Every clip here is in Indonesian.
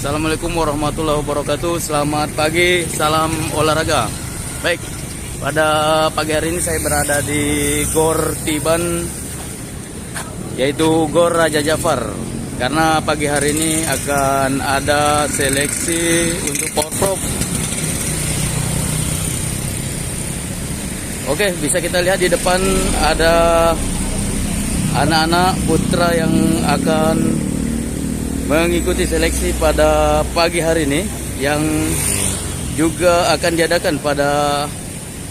Assalamualaikum warahmatullahi wabarakatuh. Selamat pagi, salam olahraga. Baik, pada pagi hari ini saya berada di Gor Tiban, yaitu Gor Raja Jafar. Karena pagi hari ini akan ada seleksi untuk Power Prop. Oke, bisa kita lihat di depan ada anak-anak putra yang akan mengikuti seleksi pada pagi hari ini, yang juga akan diadakan pada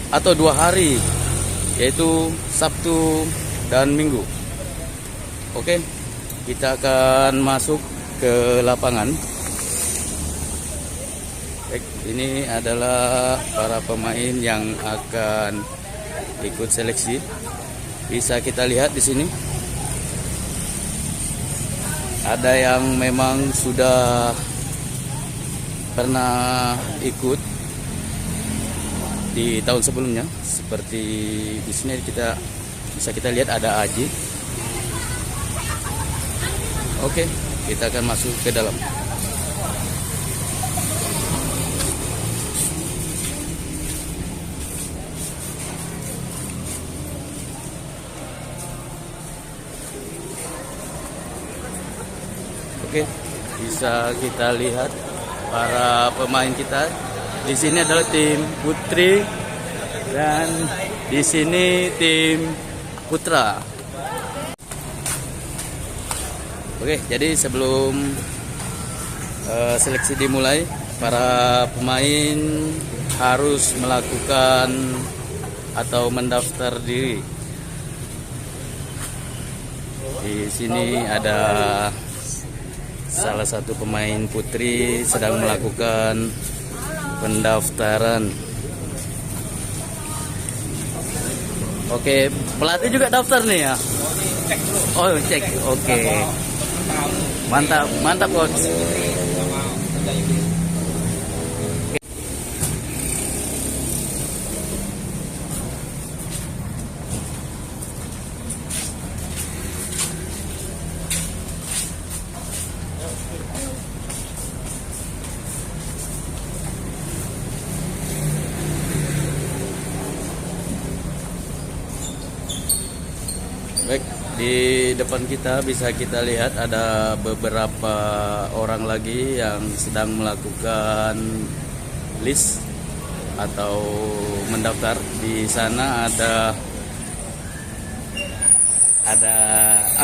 atau 2 hari, yaitu Sabtu dan Minggu. Oke, kita akan masuk ke lapangan. Baik, ini adalah para pemain yang akan ikut seleksi. Bisa kita lihat di sini. Ada yang memang sudah pernah ikut di tahun sebelumnya, seperti di sini bisa kita lihat ada Aji. Oke, kita akan masuk ke dalam. Oke, bisa kita lihat para pemain kita. Di sini adalah tim putri dan di sini tim putra. Oke, jadi sebelum seleksi dimulai, para pemain harus melakukan atau mendaftar diri. Di sini ada salah satu pemain putri sedang melakukan pendaftaran. Oke, pelatih juga daftar nih ya? Oh, cek. Oke. Mantap, mantap coach. Baik, di depan kita bisa kita lihat ada beberapa orang lagi yang sedang melakukan list atau mendaftar. Di sana ada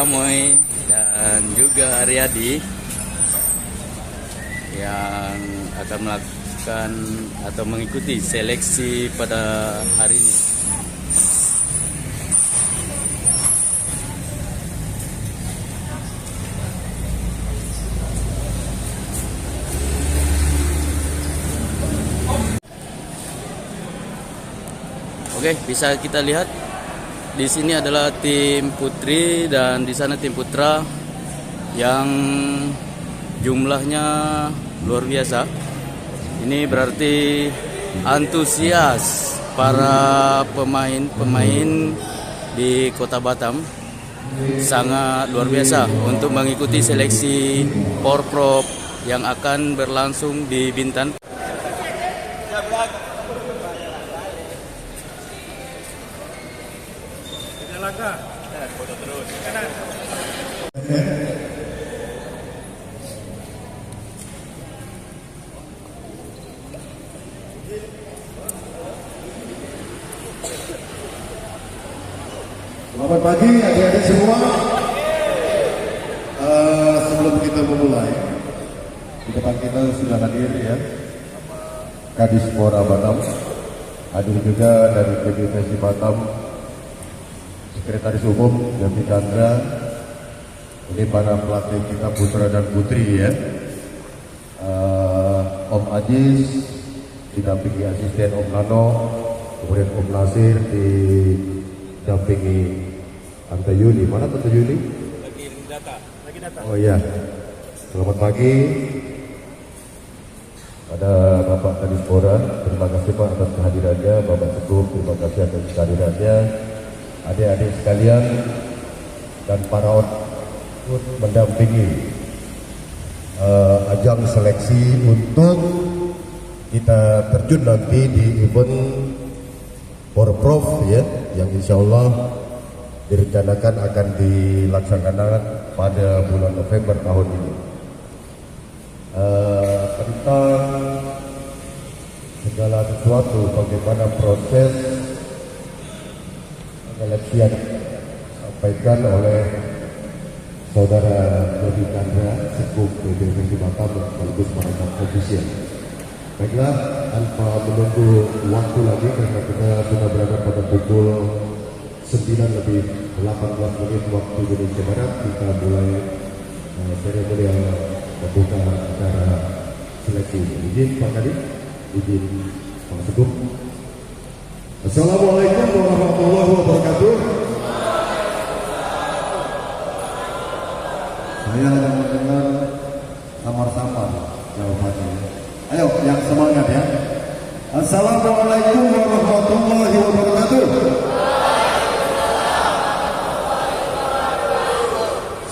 Amoy dan juga Aryadi yang akan melakukan atau mengikuti seleksi pada hari ini. Oke, bisa kita lihat di sini adalah tim putri dan di sana tim putra yang jumlahnya luar biasa. Ini berarti antusias para pemain di Kota Batam sangat luar biasa untuk mengikuti seleksi Power Prop yang akan berlangsung di Bintan. Foto terus. Kanan. Selamat pagi adik-adik semua. Sebelum kita memulai, di depan kita sudah hadir ya Kadis Pora Batam, hadir juga dari PBVSI Batam, Sekretaris Umum Jambi Chandra. Ini para pelatih kita putra dan putri ya. Om Ajis didampingi asisten Om Nano, kemudian Om Nasir didampingi Tante Yuli. Mana Tante Yuli? Lagi data. Oh iya. Selamat pagi. Ada Bapak Kadis Pora, terima kasih Pak atas kehadirannya. Bapak Cukup, terima kasih atas kehadirannya. Adik-adik sekalian dan para mendampingi ajang seleksi untuk kita terjun nanti di event Porprov ya, yang insya Allah direncanakan akan dilaksanakan pada bulan November tahun ini. Tentang segala sesuatu, bagaimana proses seleksian disampaikan oleh Saudara Dodi Chandra, Sekuk PBVSI Batam sekaligus merekam ofisial. Baiklah, tanpa menunggu waktu lagi karena kita sudah berada pada pukul 9:18 waktu Indonesia Barat, kita mulai seremonial membuka acara seleksi. Izin Pak Kadif, izin Pak Sekuk. Assalamualaikum warahmatullahi wabarakatuh. Saya hanya mendengar samar-samar jawabannya. Ayo, yang semangat ya. Assalamualaikum warahmatullahi wabarakatuh.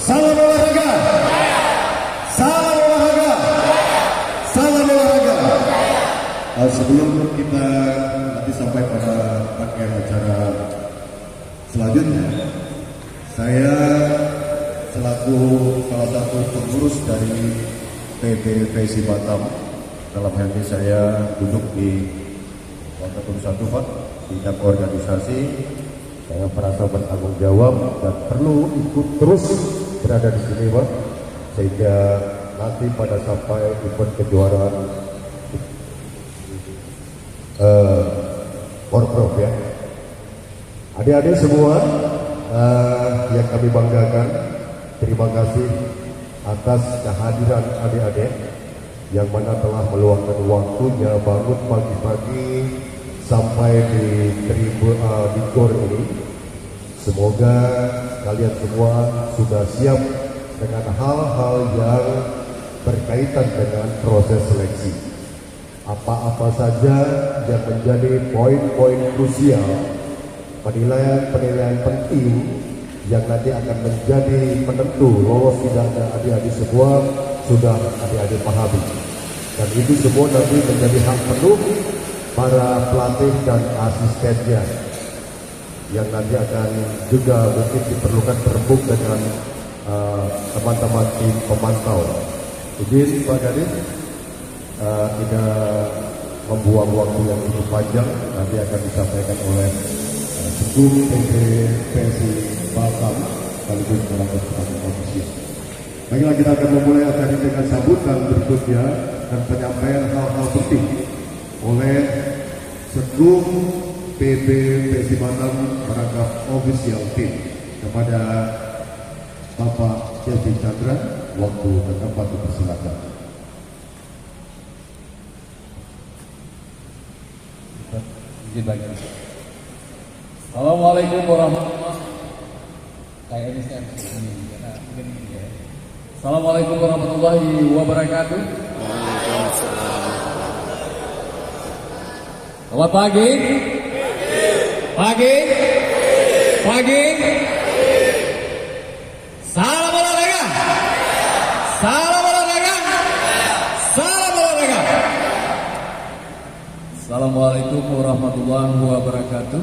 Salam olahraga. Salam olahraga. Salam olahraga. Sebelum kita nanti sampai pada rangkaian acara selanjutnya, saya selaku salah satu pengurus dari PBVSI Batam, dalam hal ini saya duduk di Wakatum 1 Pak, bidang organisasi. Saya merasa bertanggung jawab dan perlu ikut terus berada di sini Pak, sehingga nanti pada sampai event kejuaraan Porprov ya. Adik-adik semua yang kami banggakan, terima kasih atas kehadiran adik-adik yang mana telah meluangkan waktunya bangun pagi-pagi sampai di GOR ini. Semoga kalian semua sudah siap dengan hal-hal yang berkaitan dengan proses seleksi. Apa-apa saja yang menjadi poin-poin krusial, penilaian penting yang nanti akan menjadi penentu lolos tidaknya adik-adik semua sudah adik-adik pahami, dan itu semua nanti menjadi hak penuh para pelatih dan asistennya yang nanti akan juga mungkin diperlukan berembuk dengan teman-teman tim pemantau. Jadi Pak Kadif, tidak membuang waktu yang cukup panjang, nanti akan disampaikan oleh Sekuk PBVSI Batam sekaligus merekam ofisial. Baiklah, kita akan memulai acara ini dengan sambutan berikutnya dan penyampaian hal-hal penting oleh Sekuk PBVSI Batam merekam official team kepada Bapak Dodi Chandra. Waktu dan tempat dipersilakan. Assalamualaikum warahmatullahi wabarakatuh. Assalamualaikum warahmatullahi wabarakatuh. Selamat pagi. Pagi. Pagi. Salam olahraga. Salam olahraga. Salam olahraga. Assalamualaikum warahmatullahi wabarakatuh.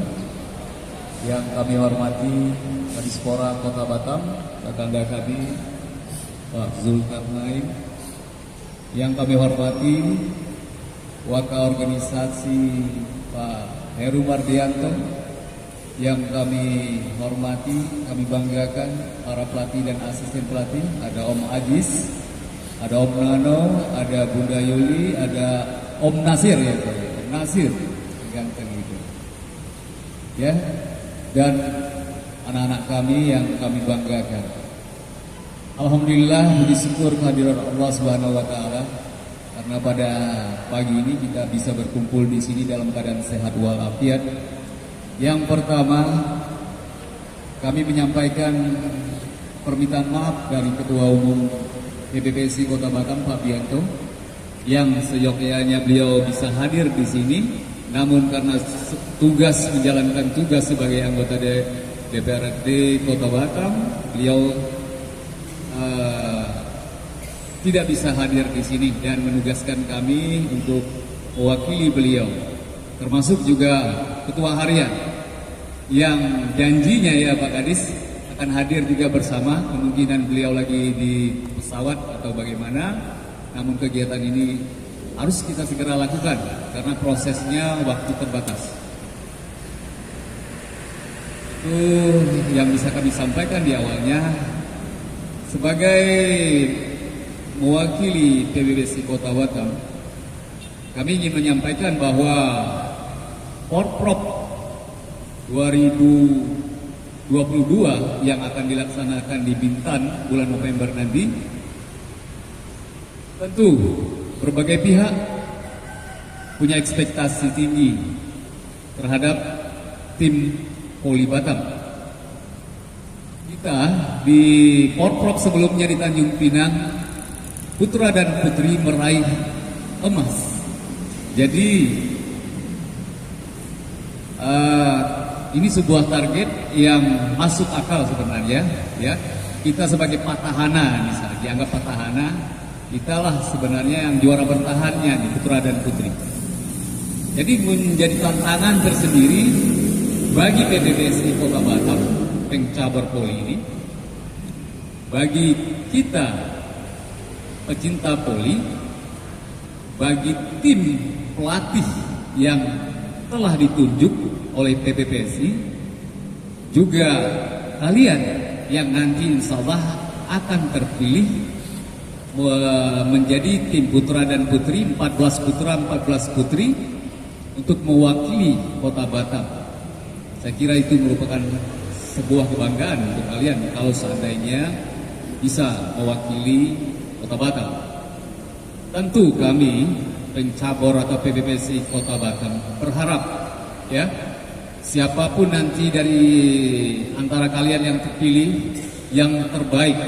Yang kami hormati Kadispora Kota Batam, tetangga kami Pak Zulkarnain. Yang kami hormati Waka Organisasi Pak Heru Mardianto. Yang kami hormati, kami banggakan para pelatih dan asisten pelatih. Ada Om Ajis, ada Om Nano, ada Bunda Yuli, ada Om Nasir ya Pak. Om Nasir, ganteng gitu. Ya. Dan anak-anak kami yang kami banggakan. Alhamdulillah, puji syukur kehadiran Allah Subhanahu wa taala karena pada pagi ini kita bisa berkumpul di sini dalam keadaan sehat walafiat. Yang pertama, kami menyampaikan permintaan maaf dari Ketua Umum PBVSI Kota Batam Pak Bianto yang seyogyanya beliau bisa hadir di sini. Namun karena menjalankan tugas sebagai anggota DPRD Kota Batam, beliau tidak bisa hadir di sini dan menugaskan kami untuk mewakili beliau, termasuk juga Ketua Harian yang janjinya ya Pak Kadis akan hadir juga bersama. Kemungkinan beliau lagi di pesawat atau bagaimana, namun kegiatan ini harus kita segera lakukan karena prosesnya waktu terbatas. Itu yang bisa kami sampaikan di awalnya. Sebagai mewakili PBBSI Kota Batam, kami ingin menyampaikan bahwa Porprov 2022 yang akan dilaksanakan di Bintan bulan November nanti, tentu berbagai pihak punya ekspektasi tinggi terhadap tim Poli Batam. Kita di Porprov sebelumnya di Tanjung Pinang, putra dan putri meraih emas. Jadi ini sebuah target yang masuk akal sebenarnya, ya. Kita sebagai petahana, misalnya dianggap petahana, kitalah sebenarnya yang juara bertahannya nih, putra dan putri. Jadi menjadi tantangan tersendiri bagi PBBSI Kota Batam, pengcabar poli ini, bagi kita pecinta poli, bagi tim pelatih yang telah ditunjuk oleh PBBSI, juga kalian yang nanti insya Allah akan terpilih menjadi tim putra dan putri, 14 putra 14 putri untuk mewakili Kota Batam. Saya kira itu merupakan sebuah kebanggaan untuk kalian kalau seandainya bisa mewakili Kota Batam. Tentu kami pencabur atau PBBSI Kota Batam berharap ya, siapapun nanti dari antara kalian yang terpilih yang terbaik,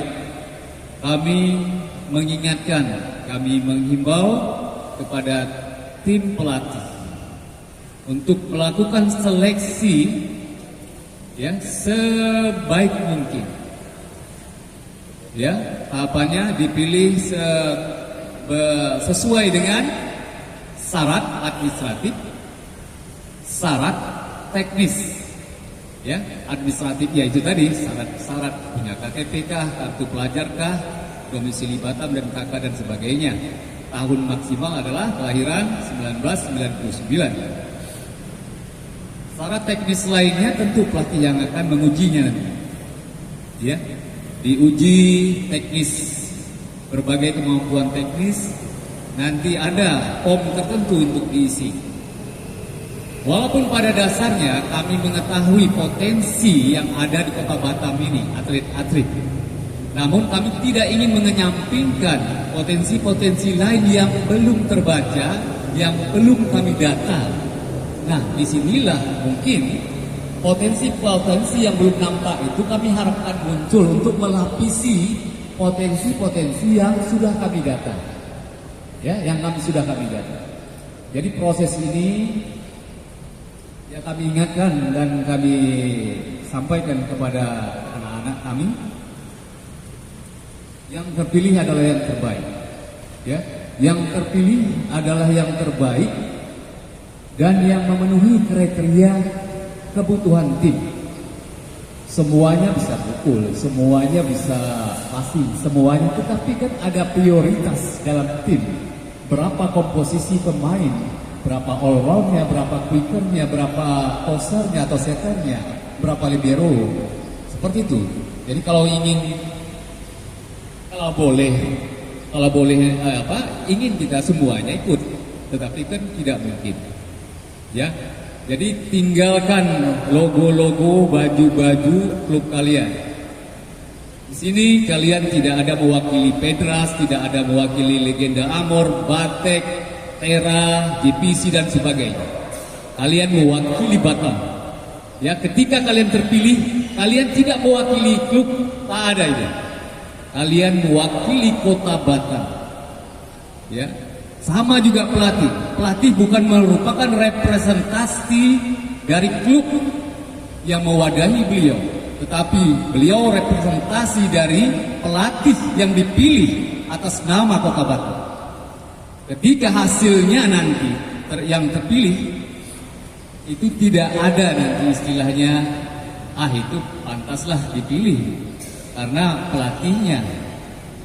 kami mengingatkan, kami menghimbau kepada tim pelatih untuk melakukan seleksi ya sebaik mungkin. Ya, tahapannya dipilih sesuai dengan syarat administratif, syarat teknis. Ya, administratif ya itu tadi syarat punya KTP kah, kartu pelajar kah, domisili Batam dan KK dan sebagainya. Tahun maksimal adalah kelahiran 1999. Syarat teknis lainnya tentu pelatih yang akan mengujinya nanti. Ya, diuji teknis, berbagai kemampuan teknis, nanti ada form tertentu untuk diisi. Walaupun pada dasarnya kami mengetahui potensi yang ada di Kota Batam ini, atlet-atlet, namun kami tidak ingin mengenyampingkan potensi-potensi lain yang belum terbaca, yang belum kami data. Nah, disinilah mungkin potensi-potensi yang belum nampak itu kami harapkan muncul untuk melapisi potensi-potensi yang sudah kami data. Ya, yang sudah kami data. Jadi proses ini ya kami ingatkan dan kami sampaikan kepada anak-anak kami, yang terpilih adalah yang terbaik. Ya, yang terpilih adalah yang terbaik dan yang memenuhi kriteria kebutuhan tim. Semuanya bisa pukul, semuanya bisa passing, semuanya, tetapi kan ada prioritas dalam tim. Berapa komposisi pemain, berapa all roundnya, berapa quickernya, berapa tosernya atau setternya, berapa libero, seperti itu. Jadi kalau boleh ingin kita semuanya ikut, tetapi kan tidak mungkin. Ya, jadi tinggalkan logo-logo, baju-baju klub kalian. Di sini kalian tidak ada mewakili Pedras, tidak ada mewakili Legenda Amor, Batek, Tera, JPC dan sebagainya. Kalian mewakili Batam. Ya, ketika kalian terpilih, kalian tidak mewakili klub, tak ada itu. Kalian mewakili Kota Batam. Ya. Sama juga pelatih. Pelatih bukan merupakan representasi dari klub yang mewadahi beliau, tetapi beliau representasi dari pelatih yang dipilih atas nama Kota Batam. Ketika hasilnya nanti yang terpilih itu tidak ada nanti istilahnya itu pantaslah dipilih karena pelatihnya,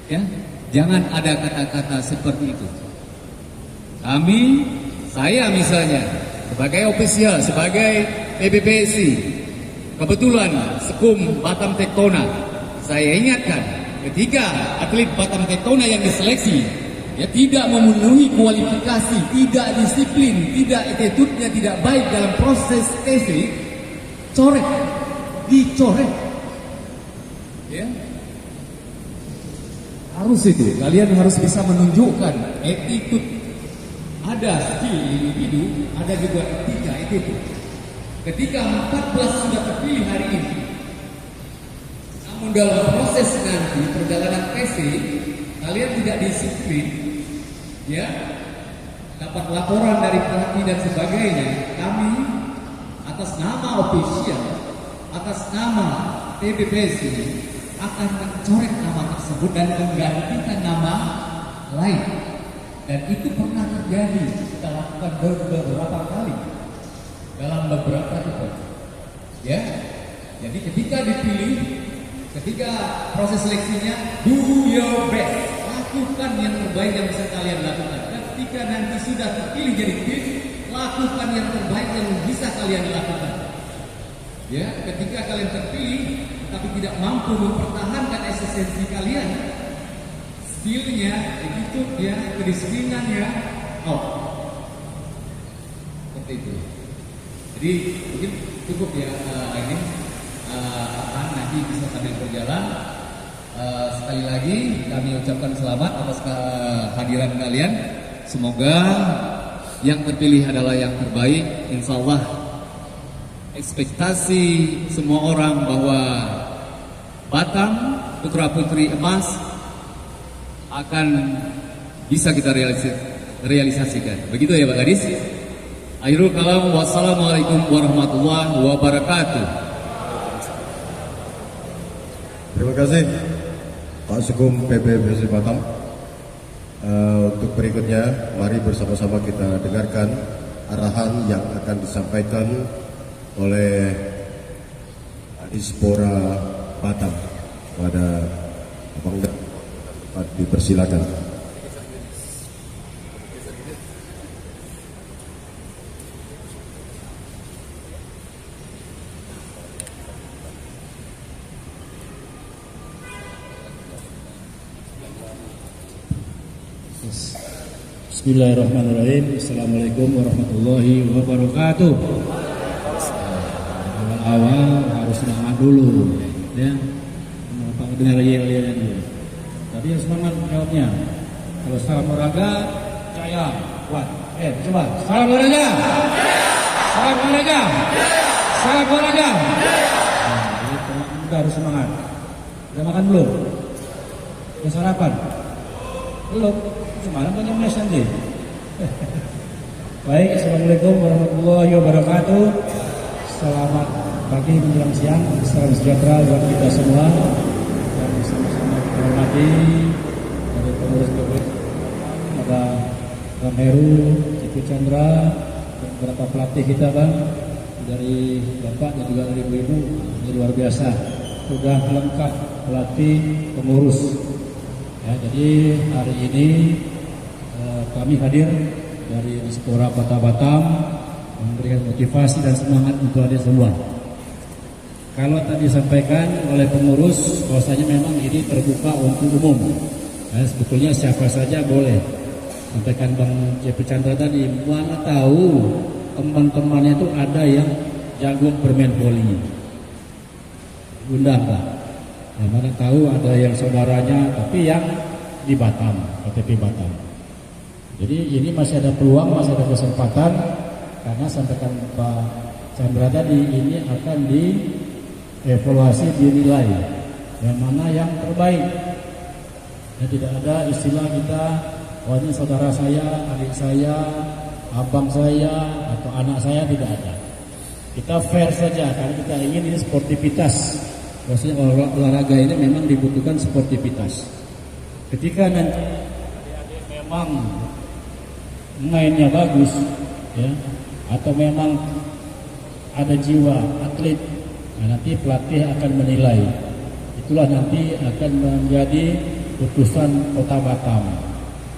ya. Jangan ada kata-kata seperti itu. Saya misalnya sebagai ofisial, sebagai PBPSI, kebetulan Sekum Batam Tektona, saya ingatkan ketika atlet Batam Tektona yang diseleksi tidak memenuhi kualifikasi, tidak disiplin, tidak attitude-nya tidak baik dalam proses tes, dicoret, ya. Harus itu, kalian harus bisa menunjukkan attitude. Ada skill individu, ada juga etika attitude. Ketika 14 sudah terpilih hari ini, namun dalam proses nanti perjalanan tes kalian tidak disiplin, ya, dapat laporan dari pelatih dan sebagainya, kami atas nama ofisial, atas nama PBPSI akan mencoret nama tersebut dan menggantikan nama lain. Dan itu pernah terjadi, kita lakukan beberapa kali dalam beberapa event, ya. Jadi ketika dipilih, ketika proses seleksinya, do your best, lakukan yang terbaik yang bisa kalian lakukan. Dan ketika nanti sudah terpilih jadi tim, lakukan yang terbaik yang bisa kalian lakukan. Ya, ketika kalian terpilih tapi tidak mampu mempertahankan esensi kalian, skillnya, attitude-nya, kedisiplinannya, seperti itu. Jadi mungkin cukup ya ini nanti bisa sambil berjalan. Sekali lagi kami ucapkan selamat atas kehadiran kalian. Semoga yang terpilih adalah yang terbaik. Insya Allah ekspektasi semua orang bahwa Batam putra putri emas akan bisa kita realisasikan. Begitu ya Pak Kadis. Akhirul kalam, wassalamualaikum warahmatullahi wabarakatuh. Terima kasih Pak Sekum PBPSI Batam. Untuk berikutnya, mari bersama-sama kita dengarkan arahan yang akan disampaikan oleh Adispora Batam pada Abang dipersilakan. Bismillahirrahmanirrahim. Assalamualaikum warahmatullahi wabarakatuh. Awal harus semangat dulu, ya. Pak dengar yel-yelnya dulu. Tadi yang semangat jawabnya. Kalau salam olahraga, saya kuat. Coba salam olahraga. Salam olahraga. Salam olahraga. Kita harus semangat. Udah makan belum? Udah sarapan? Belum. Semalam banyak mes nanti. Baik, assalamualaikum warahmatullahi wabarakatuh. Selamat pagi menjelang siang, salam sejahtera buat kita semua. Dan sama-sama kita hormati dari pengurus PBPSI ada Bang Heru, Ibu Chandra, dan beberapa pelatih kita Bang, dari Bapak dan juga dari Ibu-Ibu. Ini luar biasa, sudah lengkap pelatih pengurus. Ya, jadi hari ini kami hadir dari Dispora Kota Batam memberikan motivasi dan semangat untuk adik semua. Kalau tadi disampaikan oleh pengurus bahwasanya memang ini terbuka untuk umum. Nah, sebetulnya siapa saja boleh. Sampaikan Bang Cepi Chandra tadi, mana tahu teman-temannya itu ada yang jago bermain voli. Undang Pak. Nah, mana tahu ada yang saudaranya tapi yang di Batam, KTP Batam. Jadi ini masih ada peluang, masih ada kesempatan karena sampaikan Pak Chandra tadi ini akan dievaluasi, dinilai yang mana yang terbaik. Ya, tidak ada istilah kita, wah ini saudara saya, adik saya, abang saya, atau anak saya, tidak ada. Kita fair saja karena kita ingin ini sportivitas bahwasanya olahraga ini memang dibutuhkan sportivitas. Ketika nanti adik-adik memang mainnya bagus, ya, atau memang ada jiwa atlet, nah nanti pelatih akan menilai. Itulah nanti akan menjadi putusan Kota Batam.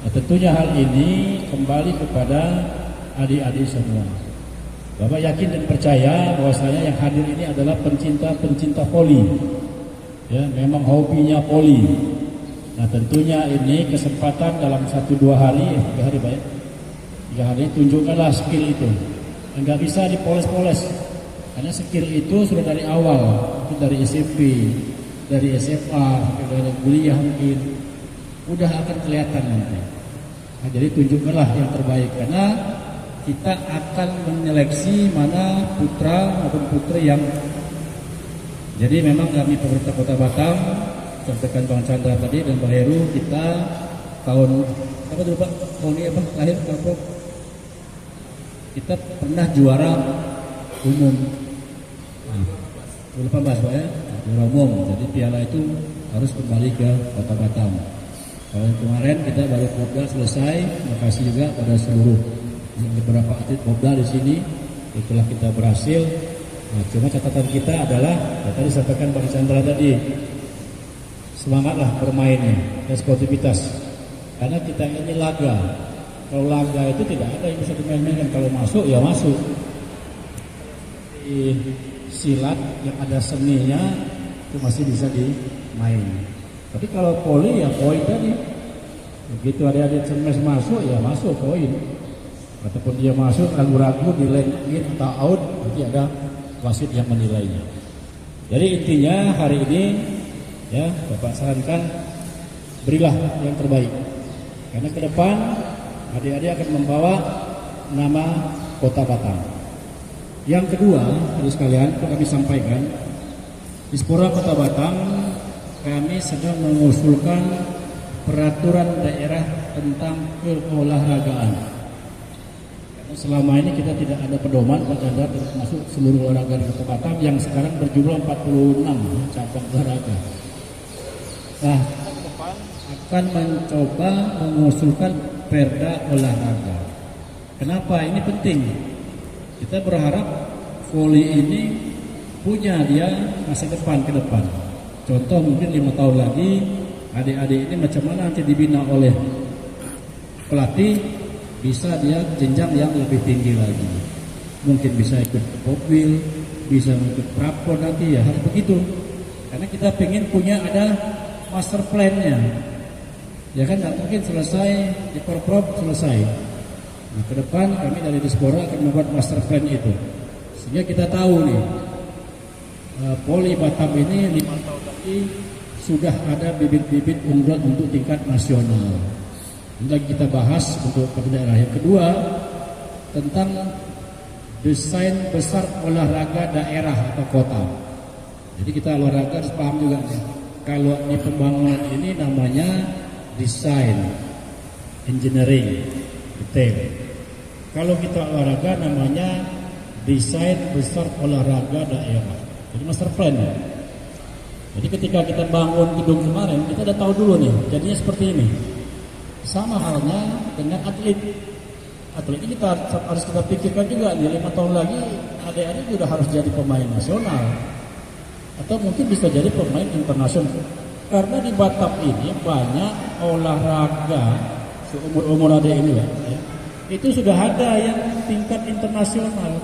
Nah, tentunya hal ini kembali kepada adik-adik semua. Bapak yakin dan percaya bahwasanya yang hadir ini adalah pencinta voli. Ya, memang hobinya voli. Nah, tentunya ini kesempatan dalam 1-2 hari, 3 hari Pak ya. 3 hari tunjukkanlah skill itu. Enggak bisa dipoles-poles. Karena skill itu sudah dari awal, itu dari SMP, dari SMA, dari kuliah mungkin udah akan kelihatan nanti. Nah, jadi tunjukkanlah yang terbaik karena kita akan menyeleksi mana putra maupun putri yang. Jadi memang kami pemerintah Kota Batam, sampaikan Bang Chandra tadi dan Bang Heru, kita tahun apa dulu Pak? Tahun ini apa? Lahir berapa? Kita pernah juara umum. Nah, 2018 Pak ya, juara umum. Jadi piala itu harus kembali ke Kota Batam. Tahun kemarin kita baru Popda selesai. Terima kasih juga pada seluruh beberapa atlet Popda di sini. Itulah kita berhasil. Nah, cuma catatan kita adalah tadi disampaikan Pak Chandra tadi, semangatlah bermainnya dan sportivitas. Karena kita ini laga. Kalau laga itu tidak ada yang bisa dimainkan. Kalau masuk ya masuk. Di silat yang ada seninya itu masih bisa dimain. Tapi kalau voli ya poin tadi. Begitu adik-adik semes masuk ya masuk poin. Ataupun dia masuk ragu-ragu di lane in atau out, nanti ada wasit yang menilainya. Jadi intinya hari ini ya Bapak sarankan berilah yang terbaik. Karena ke depan adik-adik akan membawa nama Kota Batam. Yang kedua, harus sekalian kami sampaikan, di Spora Kota Batam kami sedang mengusulkan peraturan daerah tentang keolahragaan. Karena selama ini kita tidak ada pedoman Pak Chandra termasuk seluruh olahraga di Kota Batam yang sekarang berjumlah 46 cabang olahraga. Nah, ke depan akan mencoba mengusulkan perda olahraga. Kenapa ini penting? Kita berharap voli ini punya dia masa depan ke depan. Contoh mungkin 5 tahun lagi adik-adik ini macam mana nanti dibina oleh pelatih, bisa dia jenjang yang lebih tinggi lagi. Mungkin bisa ikut Popwil, bisa ikut Prapon nanti ya harus begitu. Karena kita pengen punya ada master plan-nya. Ya kan nggak mungkin selesai di Porprov selesai. Nah, ke depan kami dari Dispora akan membuat master plan itu. Sehingga kita tahu nih Poli Batam ini 5 tahun lagi sudah ada bibit-bibit unggulan untuk tingkat nasional. Ini lagi kita bahas untuk daerah. Yang kedua tentang desain besar olahraga daerah atau kota. Jadi kita olahraga harus paham juga nih. Kalau di pembangunan ini namanya desain, engineering, detail. Kalau kita olahraga namanya desain besar olahraga daerah. Jadi master plan. Jadi ketika kita bangun gedung kemarin, kita udah tahu dulu nih, jadinya seperti ini. Sama halnya dengan atlet. Atlet ini kita harus kita pikirkan juga nih, 5 tahun lagi adik-adik sudah harus jadi pemain nasional. Atau mungkin bisa jadi pemain internasional. Karena di Batam ini banyak olahraga seumur-umur adik ini ya. Itu sudah ada yang tingkat internasional.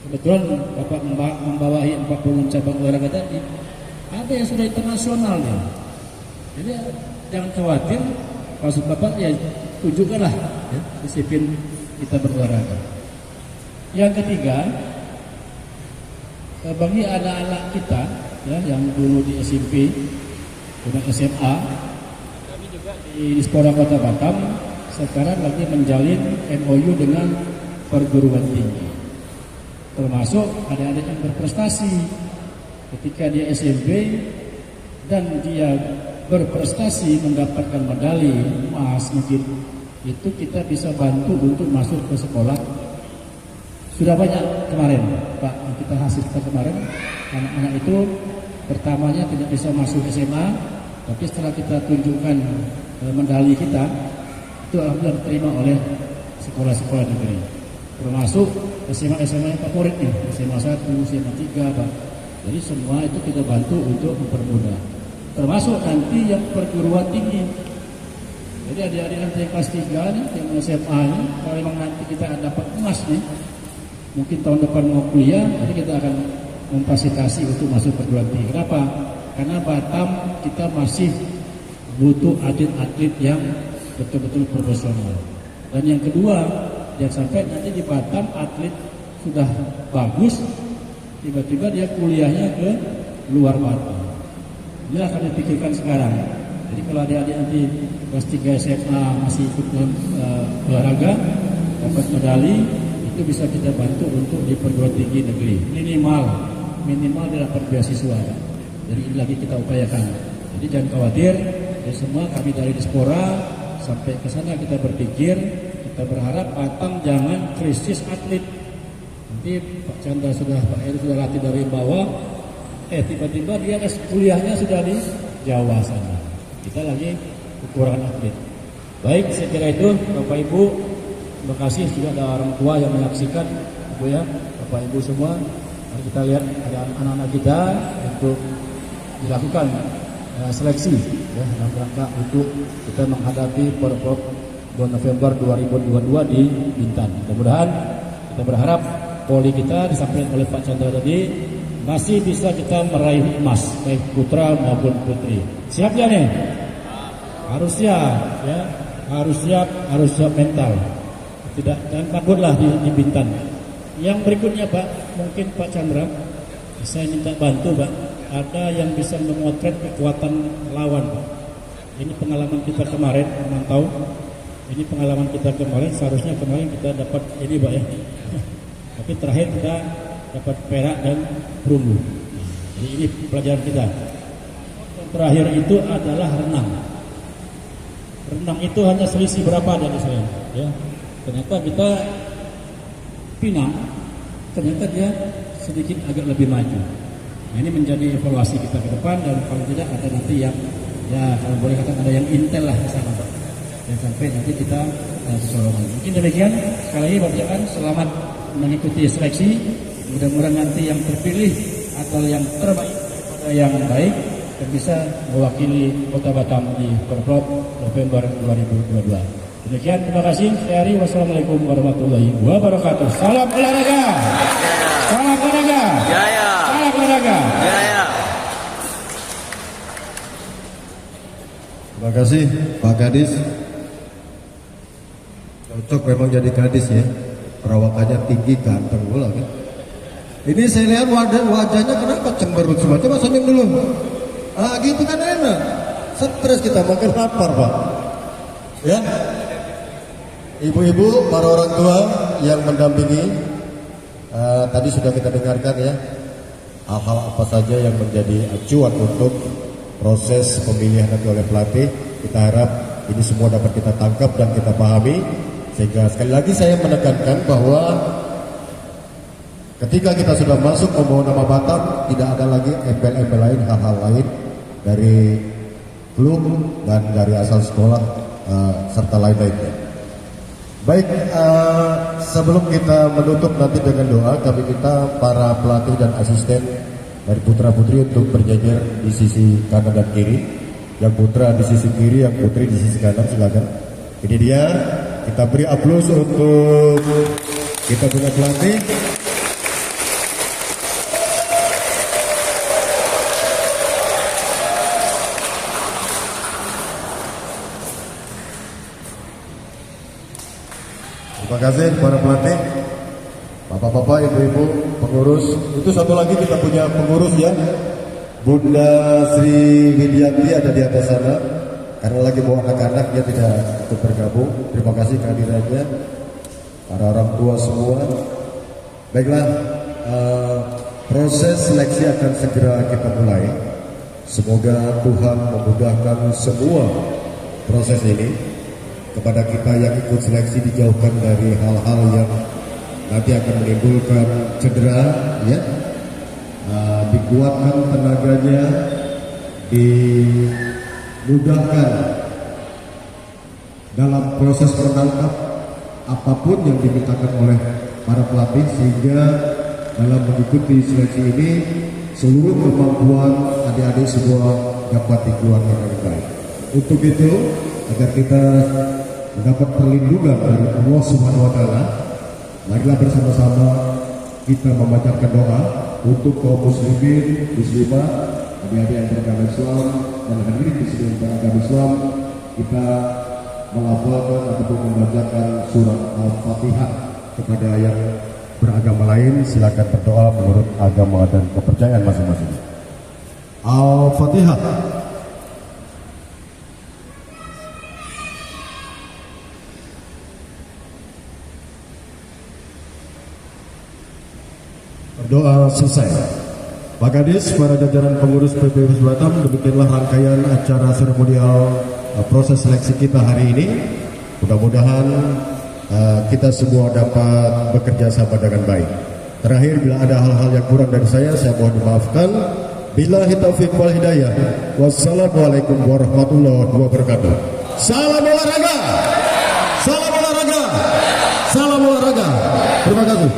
Kebetulan Bapak membawahi 40 cabang olahraga tadi, ada yang sudah internasional ya. Jadi jangan khawatir, maksud Bapak ya tunjukkanlah ya, disiplin kita berolahraga. Yang ketiga, bagi anak-anak kita ya, yang dulu di SMP dan SMA, kami juga di Dispora Kota Batam sekarang lagi menjalin MOU dengan perguruan tinggi. Termasuk adik-adik yang berprestasi ketika dia SMP dan dia berprestasi mendapatkan medali emas mungkin, itu kita bisa bantu untuk masuk ke sekolah sudah banyak kemarin Pak yang kita hasilkan kemarin. Anak-anak itu pertamanya tidak bisa masuk SMA, tapi setelah kita tunjukkan medali kita, itu alhamdulillah diterima oleh sekolah-sekolah negeri, termasuk SMA-SMA yang favorit nih, SMA 1, SMA 3 Pak. Jadi semua itu kita bantu untuk mempermudah, termasuk nanti yang perguruan tinggi. Jadi adik-adik nanti kelas 3 nih, yang SMA nih, kalau memang nanti kita dapat emas nih, mungkin tahun depan mau kuliah, jadi kita akan memfasilitasi untuk masuk perguruan tinggi. Kenapa? Karena Batam kita masih butuh atlet-atlet yang betul-betul profesional. Dan yang kedua, jangan sampai nanti di Batam atlet sudah bagus, tiba-tiba dia kuliahnya ke luar Batam. Dia akan dipikirkan sekarang. Jadi kalau adik-adik nanti kelas 3 SMA masih ikut olahraga, dapat medali, itu bisa kita bantu untuk di perguruan tinggi negeri. Minimal dia dapat beasiswa. Jadi ini lagi kita upayakan. Jadi jangan khawatir, ya semua kami dari Dispora sampai ke sana kita berpikir, kita berharap Batam jangan krisis atlet. Nanti Pak Chandra Pak Heru sudah latih dari bawah, tiba-tiba dia kuliahnya sudah di Jawa sana. Kita lagi kekurangan atlet. Baik, saya kira itu Bapak Ibu. Terima kasih juga ada orang tua yang menyaksikan, Ibu ya, Bapak Ibu semua. Mari kita lihat ada anak-anak kita untuk dilakukan seleksi ya, dalam rangka untuk kita menghadapi Porprov 2 November 2022 di Bintan. Mudah-mudahan kita berharap poli kita disampaikan oleh Pak Chandra tadi masih bisa kita meraih emas baik putra maupun putri. Siap ya nih? Harus siap ya, harus siap mental. Tidak, jangan takutlah di Bintan. Yang berikutnya Pak, mungkin Pak Chandra, saya minta bantu Pak. Ada yang bisa memotret kekuatan lawan Pak. Ini pengalaman kita kemarin memantau. Ini pengalaman kita kemarin, seharusnya kemarin kita dapat ini Pak ya. Tapi terakhir kita dapat perak dan perunggu. Jadi ini pelajaran kita. Yang terakhir itu adalah renang. Renang itu hanya selisih berapa dari saya ya. Ternyata kita Pinang, ternyata dia sedikit agak lebih maju. Nah, ini menjadi evaluasi kita ke depan, dan kalau tidak ada nanti yang ya kalau boleh katakan ada yang intel lah di sana, dan sampai nanti kita kecolongan. Mungkin demikian. Sekali lagi Bapak Jakan, selamat mengikuti seleksi. Mudah-mudahan nanti yang terpilih atau yang terbaik daripada yang baik dan bisa mewakili Kota Batam di Porprov November 2022. Demikian, terima kasih. Saya wassalamualaikum warahmatullahi wabarakatuh. Salam olahraga. Salam olahraga. Jaya. Salam olahraga. Jaya. Terima kasih Pak Kadis. Cocok memang jadi Kadis ya. Perawakannya tinggi, ganteng pula kan. Ini saya lihat wajahnya kenapa cemberut semua. Coba senyum dulu. Gitu kan enak. Stres kita, makin lapar Pak. Ya. Ibu-ibu, para orang tua yang mendampingi, tadi sudah kita dengarkan ya, hal-hal apa saja yang menjadi acuan untuk proses pemilihan nanti oleh pelatih. Kita harap ini semua dapat kita tangkap dan kita pahami, sehingga sekali lagi saya menekankan bahwa ketika kita sudah masuk membawa nama Batam, tidak ada lagi embel-embel lain, hal-hal lain dari klub dan dari asal sekolah serta lain-lainnya. Baik, sebelum kita menutup nanti dengan doa, kami minta para pelatih dan asisten dari putra-putri untuk berjajar di sisi kanan dan kiri. Yang putra di sisi kiri, yang putri di sisi kanan, silakan. Ini dia, kita beri aplaus untuk kita punya pelatih. Terima kasih para pelatih, bapak-bapak, ibu-ibu, pengurus. Itu satu lagi kita punya pengurus ya, Bunda Sri Widianti ada di atas sana. Karena lagi bawa anak-anak, dia tidak ikut bergabung. Terima kasih kehadirannya, para orang tua semua. Baiklah, proses seleksi akan segera kita mulai. Semoga Tuhan memudahkan semua proses ini. Kepada kita yang ikut seleksi, dijauhkan dari hal-hal yang nanti akan menimbulkan cedera, ya. Dikuatkan tenaganya, dimudahkan dalam proses menangkap apapun yang dimintakan oleh para pelatih, sehingga dalam mengikuti seleksi ini seluruh kemampuan adik-adik semua dapat dikeluarkan dengan baik. Untuk itu, agar kita mendapat perlindungan dari Allah Subhanahu wa Ta'ala, marilah bersama-sama kita memanjatkan doa untuk kaum muslimin, muslimah, adik-adik yang beragama Islam dan hadirin di sini yang beragama Islam. Kita melafalkan ataupun membacakan surat Al-Fatihah. Kepada yang beragama lain, silakan berdoa menurut agama dan kepercayaan masing-masing. Al-Fatihah. Berdoa selesai. Pak Kadis, para jajaran pengurus PPWS Batam, demikianlah rangkaian acara seremonial proses seleksi kita hari ini. Mudah-mudahan kita semua dapat bekerja sama dengan baik. Terakhir, bila ada hal-hal yang kurang dari saya mohon dimaafkan. Billahi taufiq wal hidayah. Wassalamualaikum warahmatullahi wabarakatuh. Salam olahraga. Salam olahraga. Salam olahraga. Terima kasih.